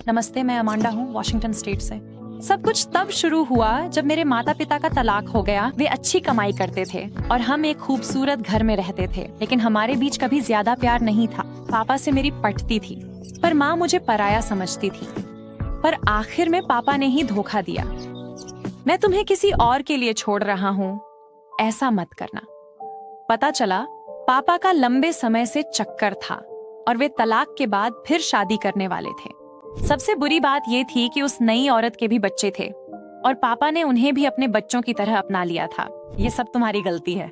नमस्ते, मैं अमांडा हूँ, वॉशिंगटन स्टेट से। सब कुछ तब शुरू हुआ जब मेरे माता पिता का तलाक हो गया। वे अच्छी कमाई करते थे और हम एक खूबसूरत घर में रहते थे, लेकिन हमारे बीच कभी ज्यादा प्यार नहीं था। पापा से मेरी पटती थी, पर माँ मुझे पराया समझती थी। पर आखिर में पापा ने ही धोखा दिया। मैं तुम्हें किसी और के लिए छोड़ रहा हूँ, ऐसा मत करना। पता चला पापा का लंबे समय से चक्कर था और वे तलाक के बाद फिर शादी करने वाले थे। सबसे बुरी बात ये थी कि उस नई औरत के भी बच्चे थे और पापा ने उन्हें भी अपने बच्चों की तरह अपना लिया था। ये सब तुम्हारी गलती है।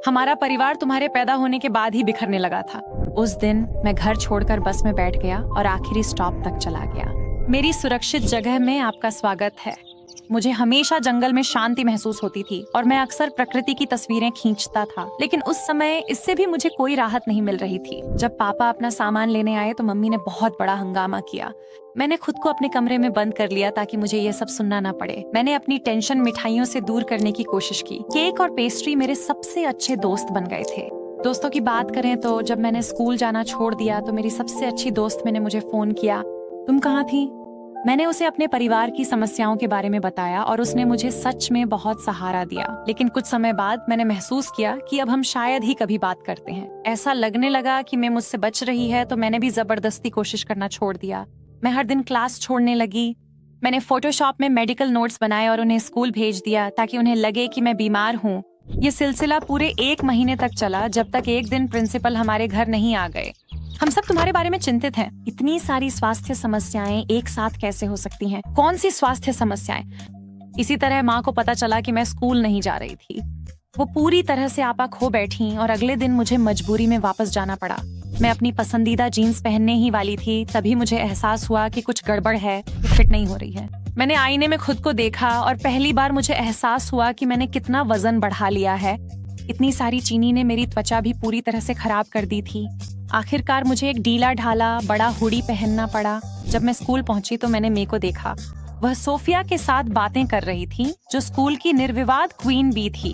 हमारा परिवार तुम्हारे पैदा होने के बाद ही बिखरने लगा था। उस दिन मैं घर छोड़कर बस में बैठ गया और आखिरी स्टॉप तक चला गया। मेरी सुरक्षित जगह में आपका स्वागत है। मुझे हमेशा जंगल में शांति महसूस होती थी और मैं अक्सर प्रकृति की तस्वीरें खींचता था, लेकिन उस समय इससे भी मुझे कोई राहत नहीं मिल रही थी। जब पापा अपना सामान लेने आए तो मम्मी ने बहुत बड़ा हंगामा किया। मैंने खुद को अपने कमरे में बंद कर लिया ताकि मुझे ये सब सुनना ना पड़े। मैंने अपनी टेंशन मिठाइयों से दूर करने की कोशिश की। केक और पेस्ट्री मेरे सबसे अच्छे दोस्त बन गए थे। दोस्तों की बात करें तो जब मैंने स्कूल जाना छोड़ दिया तो मेरी सबसे अच्छी दोस्त ने मुझे फोन किया। तुम कहाँ थी? मैंने उसे अपने परिवार की समस्याओं के बारे में बताया और उसने मुझे सच में बहुत सहारा दिया। लेकिन कुछ समय बाद मैंने महसूस किया कि अब हम शायद ही कभी बात करते हैं। ऐसा लगने लगा कि मैं मुझसे बच रही है, तो मैंने भी जबरदस्ती कोशिश करना छोड़ दिया। मैं हर दिन क्लास छोड़ने लगी। मैंने फोटोशॉप में मेडिकल नोट्स बनाए और उन्हें स्कूल भेज दिया ताकि उन्हें लगे कि मैं बीमार हूँ। ये सिलसिला पूरे 1 महीने तक चला, जब तक एक दिन प्रिंसिपल हमारे घर नहीं आ गए। हम सब तुम्हारे बारे में चिंतित हैं। इतनी सारी स्वास्थ्य समस्याएं एक साथ कैसे हो सकती हैं? कौन सी स्वास्थ्य समस्याएं? इसी तरह माँ को पता चला कि मैं स्कूल नहीं जा रही थी। वो पूरी तरह से आपा खो बैठी और अगले दिन मुझे मजबूरी में वापस जाना पड़ा। मैं अपनी पसंदीदा जीन्स पहनने ही वाली थी, तभी मुझे एहसास हुआ कि कुछ गड़बड़ है, फिट नहीं हो रही है। मैंने आईने में खुद को देखा और पहली बार मुझे एहसास हुआ कि मैंने कितना वजन बढ़ा लिया है। इतनी सारी चीनी ने मेरी त्वचा भी पूरी तरह से खराब कर दी थी। आखिरकार मुझे एक ढीला ढाला बड़ा हुडी पहनना पड़ा। जब मैं स्कूल पहुंची तो मैंने मे को देखा। वह सोफिया के साथ बातें कर रही थी, जो स्कूल की निर्विवाद क्वीन बी थी।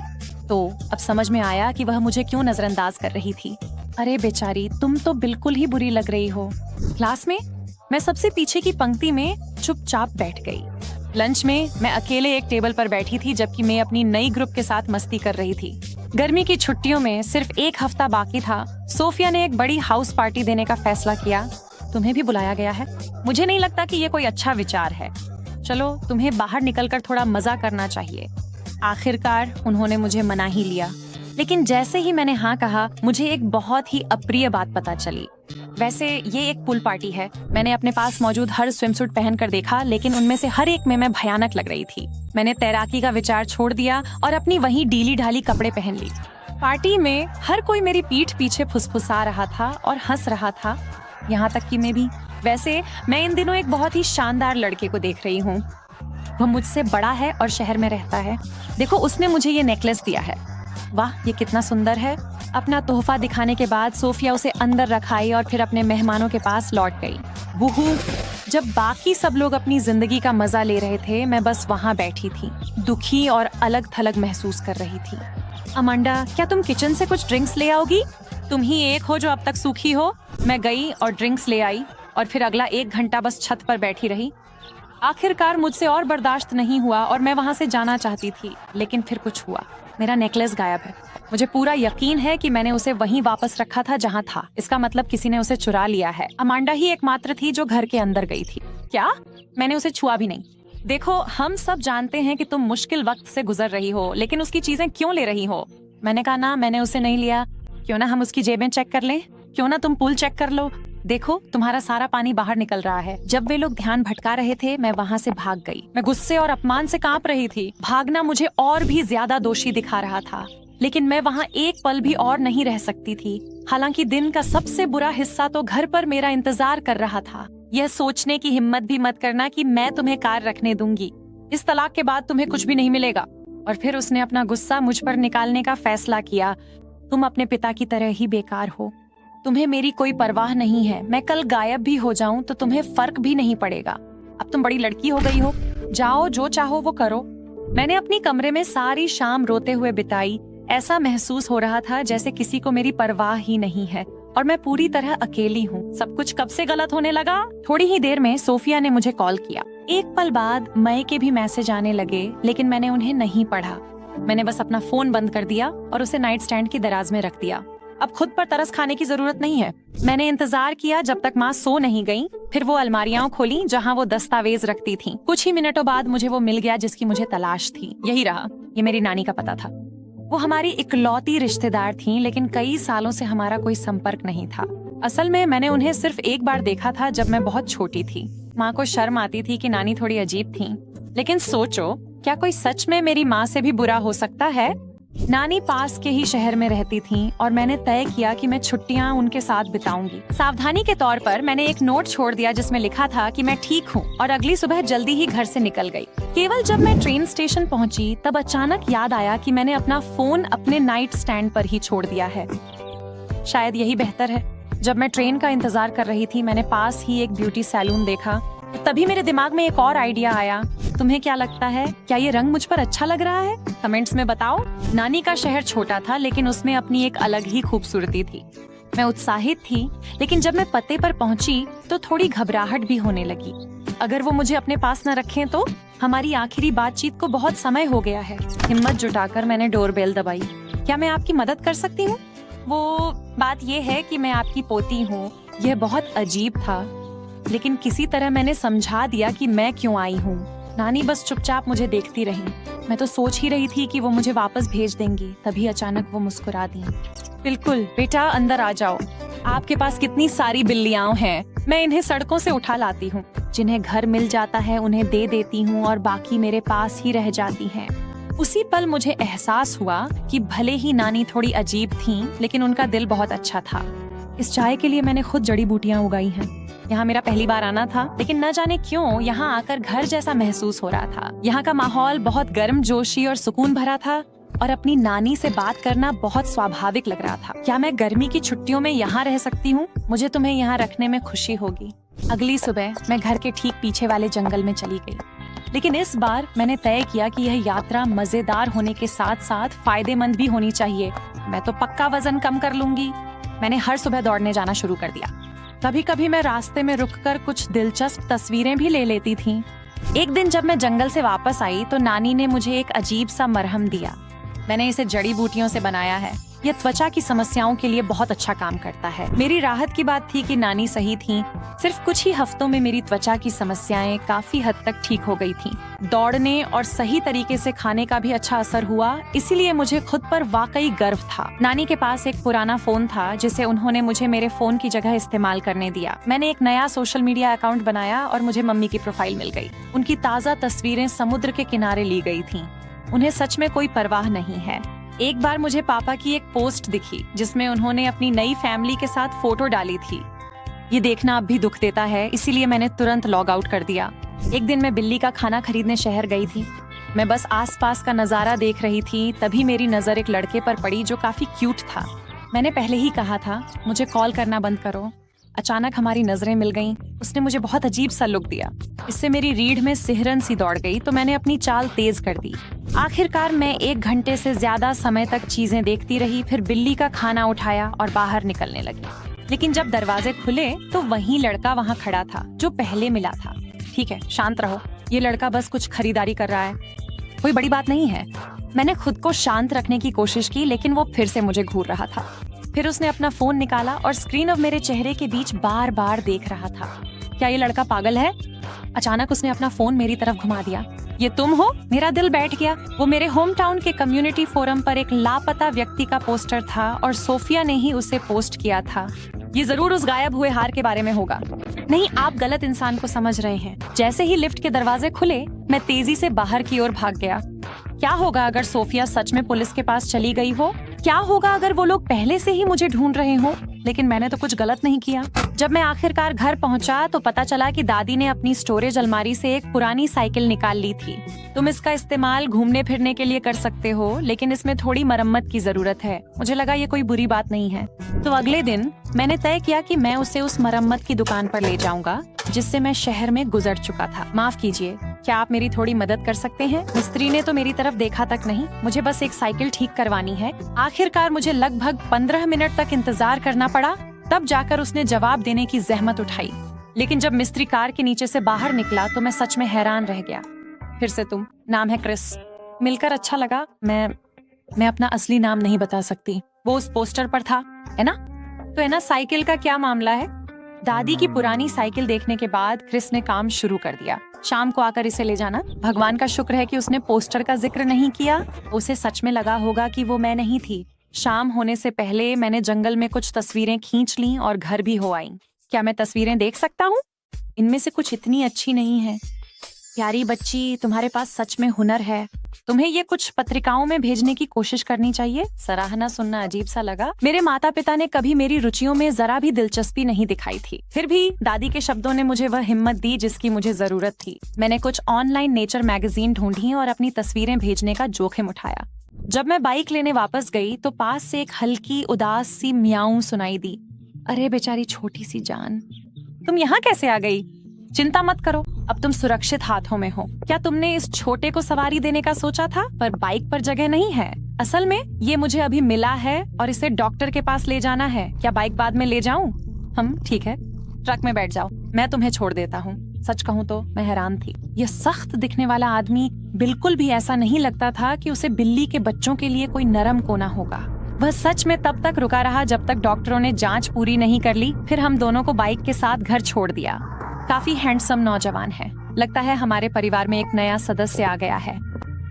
तो अब समझ में आया कि वह मुझे क्यों नजरअंदाज कर रही थी। अरे बेचारी, तुम तो बिल्कुल ही बुरी लग रही हो। क्लास में मैं सबसे पीछे की पंक्ति में चुपचाप बैठ गई। लंच में मैं अकेले एक टेबल पर बैठी थी, जबकि मैं अपनी नई ग्रुप के साथ मस्ती कर रही थी। गर्मी की छुट्टियों में सिर्फ 1 हफ्ता बाकी था। सोफिया ने एक बड़ी हाउस पार्टी देने का फैसला किया। तुम्हें भी बुलाया गया है। मुझे नहीं लगता कि ये कोई अच्छा विचार है। चलो, तुम्हें बाहर निकलकर थोड़ा मजा करना चाहिए। आखिरकार उन्होंने मुझे मना ही लिया, लेकिन जैसे ही मैंने हाँ कहा, मुझे एक बहुत ही अप्रिय बात पता चली। वैसे ये एक पूल पार्टी है। मैंने अपने पास मौजूद हर स्विमसूट पहनकर देखा, लेकिन उनमें से हर एक में मैं भयानक लग रही थी। मैंने तैराकी का विचार छोड़ दिया और अपनी वही ढीली ढाली कपड़े पहन ली। पार्टी में हर कोई मेरी पीठ पीछे फुसफुसा रहा था और हंस रहा था, यहाँ तक कि मैं भी। वैसे मैं इन दिनों एक बहुत ही शानदार लड़के को देख रही हूँ। वह मुझसे बड़ा है और शहर में रहता है। देखो, उसने मुझे ये नेकलेस दिया है। वाह, ये कितना सुंदर है। अपना तोहफा दिखाने के बाद सोफिया उसे अंदर रखाई और फिर अपने मेहमानों के पास लौट गई। वूहू! जब बाकी सब लोग अपनी जिंदगी का मजा ले रहे थे, मैं बस वहाँ बैठी थी, दुखी और अलग थलग महसूस कर रही थी। अमांडा, क्या तुम किचन से कुछ ड्रिंक्स ले आओगी? तुम ही एक हो जो अब तक सूखी हो। मैं गई और ड्रिंक्स ले आई और फिर अगला 1 घंटा बस छत पर बैठी रही। आखिरकार मुझसे और बर्दाश्त नहीं हुआ और मैं वहाँ से जाना चाहती थी, लेकिन फिर कुछ हुआ। मेरा नेकलेस गायब है। मुझे पूरा यकीन है कि मैंने उसे वहीं वापस रखा था जहाँ था। इसका मतलब किसी ने उसे चुरा लिया है। अमांडा ही एकमात्र थी जो घर के अंदर गई थी। क्या? मैंने उसे छुआ भी नहीं। देखो, हम सब जानते हैं कि तुम मुश्किल वक्त से गुजर रही हो, लेकिन उसकी चीजें क्यों ले रही हो? मैंने कहा ना, मैंने उसे नहीं लिया। क्यों ना हम उसकी जेबें चेक कर लें? क्यों ना तुम पूल चेक कर लो? देखो, तुम्हारा सारा पानी बाहर निकल रहा है। जब वे लोग ध्यान भटका रहे थे, मैं वहाँ से भाग गई। मैं गुस्से और अपमान से कांप रही थी। भागना मुझे और भी ज्यादा दोषी दिखा रहा था, लेकिन मैं वहाँ एक पल भी और नहीं रह सकती थी। हालांकि दिन का सबसे बुरा हिस्सा तो घर पर मेरा इंतजार कर रहा था। यह सोचने की हिम्मत भी मत करना कि मैं तुम्हें कार रखने दूंगी। इस तलाक के बाद तुम्हें कुछ भी नहीं मिलेगा। और फिर उसने अपना गुस्सा मुझ पर निकालने का फैसला किया। तुम अपने पिता की तरह ही बेकार हो। तुम्हें मेरी कोई परवाह नहीं है। मैं कल गायब भी हो जाऊं तो तुम्हें फर्क भी नहीं पड़ेगा। अब तुम बड़ी लड़की हो गई हो। जाओ, जो चाहो वो करो। मैंने अपनी कमरे में सारी शाम रोते हुए बिताई। ऐसा महसूस हो रहा था जैसे किसी को मेरी परवाह ही नहीं है। और मैं पूरी तरह अकेली हूँ। सब कुछ कब से गलत होने लगा? थोड़ी ही देर में सोफिया ने मुझे कॉल किया। एक पल बाद मई के भी मैसेज आने लगे, लेकिन मैंने उन्हें नहीं पढ़ा। मैंने बस अपना फोन बंद कर दिया और उसे नाइट स्टैंड की दराज में रख दिया। अब खुद पर तरस खाने की जरूरत नहीं है। मैंने इंतजार किया जब तक माँ सो नहीं गई। फिर वो अलमारियां खोली जहाँ वो दस्तावेज रखती थी। कुछ ही मिनटों बाद मुझे वो मिल गया जिसकी मुझे तलाश थी। यही रहा। ये मेरी नानी का पता था। वो हमारी इकलौती रिश्तेदार थी, लेकिन कई सालों से हमारा कोई संपर्क नहीं था। असल में मैंने उन्हें सिर्फ एक बार देखा था, जब मैं बहुत छोटी थी। माँ को शर्म आती थी कि नानी थोड़ी अजीब थी, लेकिन सोचो, क्या कोई सच में मेरी माँ से भी बुरा हो सकता है? नानी पास के ही शहर में रहती थी और मैंने तय किया कि मैं छुट्टियां उनके साथ बिताऊंगी। सावधानी के तौर पर मैंने एक नोट छोड़ दिया जिसमें लिखा था कि मैं ठीक हूँ, और अगली सुबह जल्दी ही घर से निकल गई। केवल जब मैं ट्रेन स्टेशन पहुंची तब अचानक याद आया कि मैंने अपना फोन अपने नाइट स्टैंड पर ही छोड़ दिया है। शायद यही बेहतर है। जब मैं ट्रेन का इंतजार कर रही थी, मैंने पास ही एक ब्यूटी सैलून देखा। तभी मेरे दिमाग में एक और आइडिया आया। तुम्हें क्या लगता है, क्या ये रंग मुझ पर अच्छा लग रहा है? कमेंट्स में बताओ। नानी का शहर छोटा था, लेकिन उसमें अपनी एक अलग ही खूबसूरती थी। मैं उत्साहित थी, लेकिन जब मैं पते पर पहुंची तो थोड़ी घबराहट भी होने लगी। अगर वो मुझे अपने पास न रखें तो? हमारी आखिरी बातचीत को बहुत समय हो गया है। हिम्मत जुटाकर मैंने डोरबेल दबाई। क्या मैं आपकी मदद कर सकती हूँ? वो बात ये है कि मैं आपकी पोती हूँ। यह बहुत अजीब था, लेकिन किसी तरह मैंने समझा दिया कि मैं क्यों आई हूँ। नानी बस चुपचाप मुझे देखती रही। मैं तो सोच ही रही थी कि वो मुझे वापस भेज देंगी, तभी अचानक वो मुस्कुरा दी। बिल्कुल बेटा, अंदर आ जाओ। आपके पास कितनी सारी बिल्लियाँ हैं। मैं इन्हें सड़कों से उठा लाती हूँ। जिन्हें घर मिल जाता है उन्हें दे देती हूँ और बाकी मेरे पास ही रह जाती हैं। उसी पल मुझे एहसास हुआ कि भले ही नानी थोड़ी अजीब थीं, लेकिन उनका दिल बहुत अच्छा था। इस चाय के लिए मैंने खुद जड़ी बूटियां उगाई हैं। यहाँ मेरा पहली बार आना था, लेकिन न जाने क्यों यहाँ आकर घर जैसा महसूस हो रहा था। यहाँ का माहौल बहुत गर्मजोशी और सुकून भरा था, और अपनी नानी से बात करना बहुत स्वाभाविक लग रहा था। क्या मैं गर्मी की छुट्टियों में यहाँ रह सकती हूँ? मुझे तुम्हें यहाँ रखने में खुशी होगी। अगली सुबह मैं घर के ठीक पीछे वाले जंगल में चली गई, लेकिन इस बार मैंने तय किया कि यह यात्रा मजेदार होने के साथ साथ फायदेमंद भी होनी चाहिए। मैं तो पक्का वजन कम कर लूंगी। मैंने हर सुबह दौड़ने जाना शुरू कर दिया। कभी कभी मैं रास्ते में रुककर कुछ दिलचस्प तस्वीरें भी ले लेती थी। एक दिन जब मैं जंगल से वापस आई तो नानी ने मुझे एक अजीब सा मरहम दिया। मैंने इसे जड़ी बूटियों से बनाया है। यह त्वचा की समस्याओं के लिए बहुत अच्छा काम करता है। मेरी राहत की बात थी कि नानी सही थी। सिर्फ कुछ ही हफ्तों में मेरी त्वचा की समस्याएं काफी हद तक ठीक हो गई थीं। दौड़ने और सही तरीके से खाने का भी अच्छा असर हुआ, इसीलिए मुझे खुद पर वाकई गर्व था। नानी के पास एक पुराना फोन था जिसे उन्होंने मुझे मेरे फोन की जगह इस्तेमाल करने दिया। मैंने एक नया सोशल मीडिया अकाउंट बनाया और मुझे मम्मी की प्रोफाइल मिल गई। उनकी ताज़ा तस्वीरें समुद्र के किनारे ली गई थीं। उन्हें सच में कोई परवाह नहीं है। एक बार मुझे पापा की एक पोस्ट दिखी जिसमें उन्होंने अपनी नई फैमिली के साथ फोटो डाली थी। ये देखना अब भी दुख देता है, इसीलिए मैंने तुरंत लॉग आउट कर दिया। एक दिन मैं बिल्ली का खाना खरीदने शहर गई थी। मैं बस आसपास का नजारा देख रही थी, तभी मेरी नजर एक लड़के पर पड़ी जो काफी क्यूट था। मैंने पहले ही कहा था मुझे कॉल करना बंद करो। अचानक हमारी नजरें मिल गईं। उसने मुझे बहुत अजीब सा लुक दिया। इससे मेरी रीढ़ में सिहरन सी दौड़ गई, तो मैंने अपनी चाल तेज कर दी। आखिरकार मैं 1 घंटे से ज्यादा समय तक चीजें देखती रही, फिर बिल्ली का खाना उठाया और बाहर निकलने लगी। लेकिन जब दरवाजे खुले तो वही लड़का वहाँ खड़ा था जो पहले मिला था। ठीक है, शांत रहो, ये लड़का बस कुछ खरीदारी कर रहा है, कोई बड़ी बात नहीं है। मैंने खुद को शांत रखने की कोशिश की, लेकिन वो फिर से मुझे घूर रहा था। फिर उसने अपना फोन निकाला और स्क्रीन अब मेरे चेहरे के बीच बार बार देख रहा था। क्या ये लड़का पागल है? अचानक उसने अपना फोन मेरी तरफ घुमा दिया। ये तुम हो? मेरा दिल बैठ गया। वो मेरे होम टाउन के कम्युनिटी फोरम पर एक लापता व्यक्ति का पोस्टर था और सोफिया ने ही उसे पोस्ट किया था। ये जरूर उस गायब हुए हार के बारे में होगा। नहीं, आप गलत इंसान को समझ रहे हैं। जैसे ही लिफ्ट के दरवाजे खुले, मैं तेजी से बाहर की ओर भाग गया। क्या होगा अगर सोफिया सच में पुलिस के पास चली गई हो? क्या होगा अगर वो लोग पहले से ही मुझे ढूंढ रहे हो? लेकिन मैंने तो कुछ गलत नहीं किया। जब मैं आखिरकार घर पहुंचा तो पता चला कि दादी ने अपनी स्टोरेज अलमारी से एक पुरानी साइकिल निकाल ली थी। तुम इसका इस्तेमाल घूमने फिरने के लिए कर सकते हो, लेकिन इसमें थोड़ी मरम्मत की जरूरत है। मुझे लगा ये कोई बुरी बात नहीं है। तो अगले दिन मैंने तय किया कि मैं उसे उस मरम्मत की दुकान पर ले जाऊंगा जिससे मैं शहर में गुजर चुका था। माफ कीजिए, क्या आप मेरी थोड़ी मदद कर सकते हैं? मिस्त्री ने तो मेरी तरफ देखा तक नहीं। मुझे बस एक साइकिल ठीक करवानी है। आखिरकार मुझे लगभग 15 मिनट तक इंतजार करना पड़ा। तब जाकर उसने जवाब देने की जहमत उठाई। लेकिन जब मिस्त्री कार के नीचे से बाहर निकला तो मैं सच में हैरान रह गया। फिर से तुम, नाम है क्रिस। मिलकर अच्छा लगा। मैं अपना असली नाम नहीं बता सकती, वो उस पोस्टर पर था, है ना? तो है ना, साइकिल का क्या मामला है? दादी की पुरानी साइकिल देखने के बाद क्रिस ने काम शुरू कर दिया। शाम को आकर इसे ले जाना। भगवान का शुक्र है कि उसने पोस्टर का जिक्र नहीं किया। उसे सच में लगा होगा कि वो मैं नहीं थी। शाम होने से पहले मैंने जंगल में कुछ तस्वीरें खींच लीं और घर भी हो आईं। क्या मैं तस्वीरें देख सकता हूँ? इनमें से कुछ इतनी अच्छी नहीं है। प्यारी बच्ची, तुम्हारे पास सच में हुनर है। तुम्हें ये कुछ पत्रिकाओं में भेजने की कोशिश करनी चाहिए। सराहना सुनना अजीब सा लगा। मेरे माता पिता ने कभी मेरी रुचियों में जरा भी दिलचस्पी नहीं दिखाई थी। फिर भी दादी के शब्दों ने मुझे वह हिम्मत दी जिसकी मुझे जरूरत थी। मैंने कुछ ऑनलाइन नेचर मैगजीन ढूंढी और अपनी तस्वीरें भेजने का जोखिम उठाया। जब मैं बाइक लेने वापस गई तो पास से एक हल्की उदास सी म्याऊं सुनाई दी। अरे बेचारी छोटी सी जान, तुम यहाँ कैसे आ गई? चिंता मत करो, अब तुम सुरक्षित हाथों में हो। क्या तुमने इस छोटे को सवारी देने का सोचा था? पर बाइक पर जगह नहीं है। असल में ये मुझे अभी मिला है और इसे डॉक्टर के पास ले जाना है। क्या बाइक बाद में ले जाऊं? हम ठीक है, ट्रक में बैठ जाओ, मैं तुम्हें छोड़ देता हूँ। सच कहूँ तो मैं हैरान थी। यह सख्त दिखने वाला आदमी बिल्कुल भी ऐसा नहीं लगता था कि उसे बिल्ली के बच्चों के लिए कोई नरम कोना होगा। वह सच में तब तक रुका रहा जब तक डॉक्टरों ने जांच पूरी नहीं कर ली। फिर हम दोनों को बाइक के साथ घर छोड़ दिया। काफी हैंडसम नौजवान है। लगता है हमारे परिवार में एक नया सदस्य आ गया है।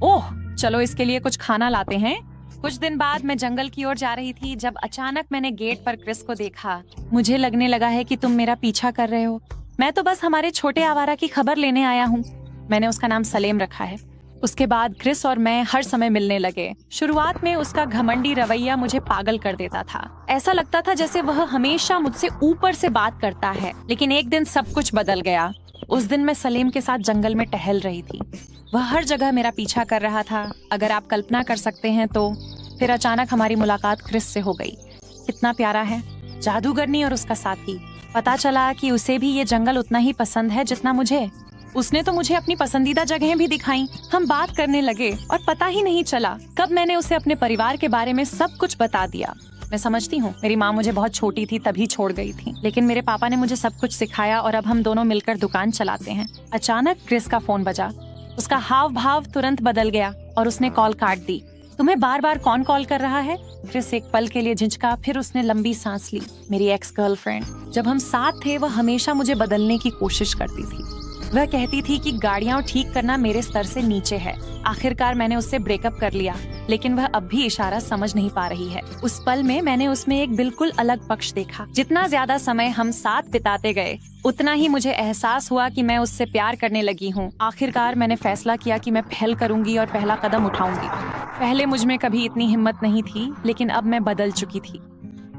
ओह, चलो इसके लिए कुछ खाना लाते हैं। कुछ दिन बाद मैं जंगल की ओर जा रही थी जब अचानक मैंने गेट पर क्रिस को देखा। मुझे लगने लगा है कि तुम मेरा पीछा कर रहे हो। मैं तो बस हमारे छोटे आवारा की खबर लेने आया हूँ। मैंने उसका नाम सलेम रखा है। उसके बाद क्रिस और मैं हर समय मिलने लगे। शुरुआत में उसका घमंडी रवैया मुझे पागल कर देता था। ऐसा लगता था जैसे वह हमेशा मुझसे ऊपर से बात करता है। लेकिन एक दिन सब कुछ बदल गया। उस दिन मैं सलीम के साथ जंगल में टहल रही थी। वह हर जगह मेरा पीछा कर रहा था, अगर आप कल्पना कर सकते हैं तो। फिर अचानक हमारी मुलाकात क्रिस से हो गई। कितना प्यारा है, जादूगरनी और उसका साथी। पता चला कि उसे भी ये जंगल उतना ही पसंद है जितना मुझे। उसने तो मुझे अपनी पसंदीदा जगहें भी दिखाई। हम बात करने लगे और पता ही नहीं चला कब मैंने उसे अपने परिवार के बारे में सब कुछ बता दिया। मैं समझती हूँ, मेरी माँ मुझे बहुत छोटी थी तभी छोड़ गई थी, लेकिन मेरे पापा ने मुझे सब कुछ सिखाया और अब हम दोनों मिलकर दुकान चलाते हैं। अचानक क्रिस का फोन बजा। उसका हाव भाव तुरंत बदल गया और उसने कॉल काट दी। तुम्हें बार बार कौन कॉल कर रहा है? क्रिस एक पल के लिए झिझका, फिर उसने लंबी सांस ली। मेरी एक्स गर्लफ्रेंड। जब हम साथ थे वह हमेशा मुझे बदलने की कोशिश करती थी। वह कहती थी कि गाड़ियां ठीक करना मेरे स्तर से नीचे है। आखिरकार मैंने उससे ब्रेकअप कर लिया, लेकिन वह अब भी इशारा समझ नहीं पा रही है। उस पल में मैंने उसमें एक बिल्कुल अलग पक्ष देखा। जितना ज्यादा समय हम साथ बिताते गए उतना ही मुझे एहसास हुआ कि मैं उससे प्यार करने लगी हूँ। आखिरकार मैंने फैसला किया कि मैं पहल करूंगी और पहला कदम उठाऊंगी। पहले मुझ में कभी इतनी हिम्मत नहीं थी, लेकिन अब मैं बदल चुकी थी।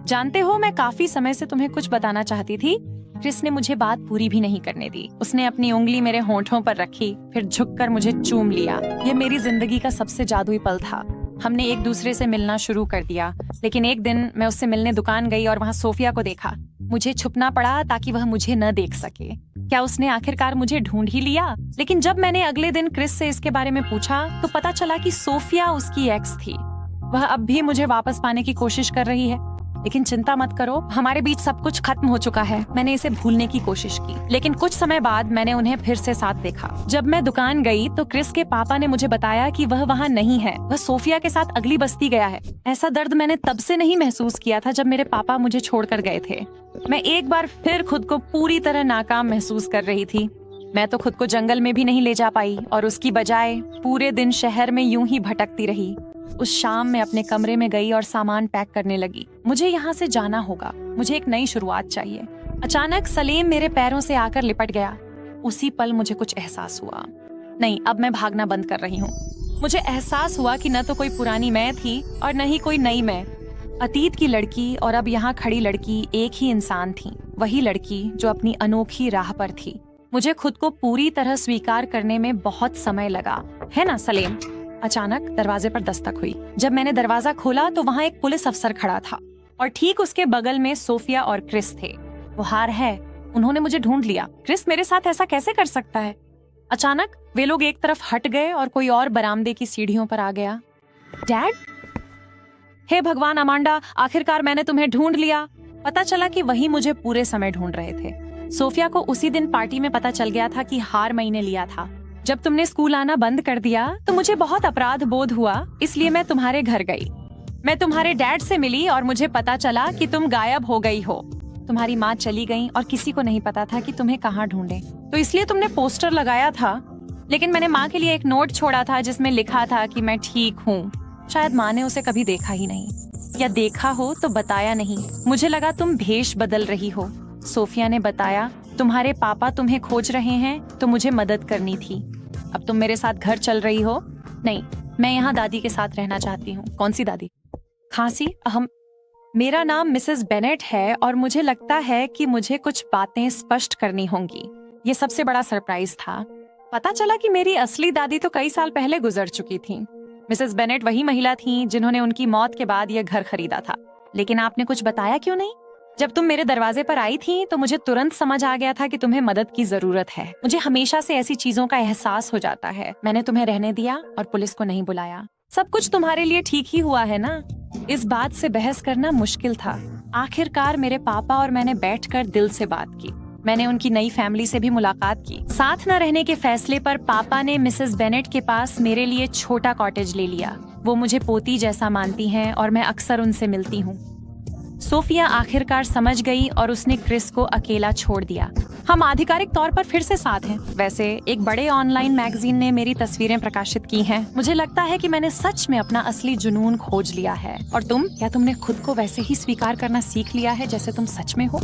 जानते हो, मैं काफी समय से तुम्हें कुछ बताना चाहती थी। क्रिस ने मुझे बात पूरी भी नहीं करने दी। उसने अपनी उंगली मेरे होंठों पर रखी, फिर झुककर मुझे चूम लिया। ये मेरी जिंदगी का सबसे जादुई पल था। हमने एक दूसरे से मिलना शुरू कर दिया, लेकिन एक दिन मैं उससे मिलने दुकान गई और वहाँ सोफिया को देखा। मुझे छुपना पड़ा ताकि वह मुझे न देख सके। क्या उसने आखिरकार मुझे ढूंढ ही लिया? लेकिन जब मैंने अगले दिन क्रिस से इसके बारे में पूछा तो पता चला कि सोफिया उसकी एक्स थी। वह अब भी मुझे वापस पाने की कोशिश कर रही है। लेकिन चिंता मत करो, हमारे बीच सब कुछ खत्म हो चुका है। मैंने इसे भूलने की कोशिश की, लेकिन कुछ समय बाद मैंने उन्हें फिर से साथ देखा। जब मैं दुकान गई तो क्रिस के पापा ने मुझे बताया कि वह वहाँ नहीं है, वह सोफिया के साथ अगली बस्ती गया है। ऐसा दर्द मैंने तब से नहीं महसूस किया था जब मेरे पापा मुझे छोड़कर गए थे। मैं एक बार फिर खुद को पूरी तरह नाकाम महसूस कर रही थी। मैं तो खुद को जंगल में भी नहीं ले जा पाई और उसकी बजाय पूरे दिन शहर में यूं ही भटकती रही। उस शाम मैं अपने कमरे में गई और सामान पैक करने लगी। मुझे यहाँ से जाना होगा, मुझे एक नई शुरुआत चाहिए। अचानक सलीम मेरे पैरों से आकर लिपट गया। उसी पल मुझे कुछ एहसास हुआ। नहीं, अब मैं भागना बंद कर रही हूँ। मुझे एहसास हुआ कि न तो कोई पुरानी मैं थी और न ही कोई नई मैं। अतीत की लड़की और अब यहाँ खड़ी लड़की एक ही इंसान थी। वही लड़की जो अपनी अनोखी राह पर थी। मुझे खुद को पूरी तरह स्वीकार करने में बहुत समय लगा, है ना सलीम? अचानक दरवाजे पर दस्तक हुई। जब मैंने दरवाजा खोला तो वहाँ एक पुलिस अफसर खड़ा था और ठीक उसके बगल में सोफिया और क्रिस थे। वो हार है, उन्होंने मुझे ढूंढ लिया। क्रिस मेरे साथ ऐसा कैसे कर सकता है? अचानक वे लोग एक तरफ हट गए और कोई और बरामदे की सीढ़ियों पर आ गया। डैड? हे भगवान अमांडा, आखिरकार मैंने तुम्हें ढूंढ लिया। पता चला कि वही मुझे पूरे समय ढूंढ रहे थे। सोफिया को उसी दिन पार्टी में पता चल गया था कि हार मैंने लिया था। जब तुमने स्कूल आना बंद कर दिया तो मुझे बहुत अपराध बोध हुआ, इसलिए मैं तुम्हारे घर गई। मैं तुम्हारे डैड से मिली और मुझे पता चला कि तुम गायब हो गई हो। तुम्हारी माँ चली गई और किसी को नहीं पता था कि तुम्हें कहाँ ढूंढे, तो इसलिए तुमने पोस्टर लगाया था। लेकिन मैंने माँ के लिए एक नोट छोड़ा था जिसमें लिखा था कि मैं ठीक हूँ। शायद माँ ने उसे कभी देखा ही नहीं, या देखा हो तो बताया नहीं। मुझे लगा तुम भेष बदल रही हो। सोफिया ने बताया तुम्हारे पापा तुम्हें खोज रहे हैं, तो मुझे मदद करनी थी। अब तुम मेरे साथ घर चल रही हो? नहीं, मैं यहाँ दादी के साथ रहना चाहती हूँ। कौन सी दादी? खांसी मेरा नाम मिसेस बेनेट है और मुझे लगता है कि मुझे कुछ बातें स्पष्ट करनी होंगी। ये सबसे बड़ा सरप्राइज था। पता चला कि मेरी असली दादी तो कई साल पहले गुजर चुकी थी। मिसेस बेनेट वही महिला थी जिन्होंने उनकी मौत के बाद यह घर खरीदा था। लेकिन आपने कुछ बताया क्यों नहीं? जब तुम मेरे दरवाजे पर आई थी तो मुझे तुरंत समझ आ गया था कि तुम्हें मदद की जरूरत है। मुझे हमेशा से ऐसी चीजों का एहसास हो जाता है। मैंने तुम्हें रहने दिया और पुलिस को नहीं बुलाया। सब कुछ तुम्हारे लिए ठीक ही हुआ है ना? इस बात से बहस करना मुश्किल था। आखिरकार मेरे पापा और मैंने बैठकर दिल से बात की। मैंने उनकी नई फैमिली से भी मुलाकात की। साथ न रहने के फैसले पर पापा ने मिसेस बेनेट के पास मेरे लिए छोटा कॉटेज ले लिया। वो मुझे पोती जैसा मानती हैं और मैं अक्सर उनसे मिलती हूँ। सोफिया आखिरकार समझ गई और उसने क्रिस को अकेला छोड़ दिया। हम आधिकारिक तौर पर फिर से साथ हैं। वैसे एक बड़े ऑनलाइन मैगजीन ने मेरी तस्वीरें प्रकाशित की हैं। मुझे लगता है कि मैंने सच में अपना असली जुनून खोज लिया है। और तुम? क्या तुमने खुद को वैसे ही स्वीकार करना सीख लिया है जैसे तुम सच में हो?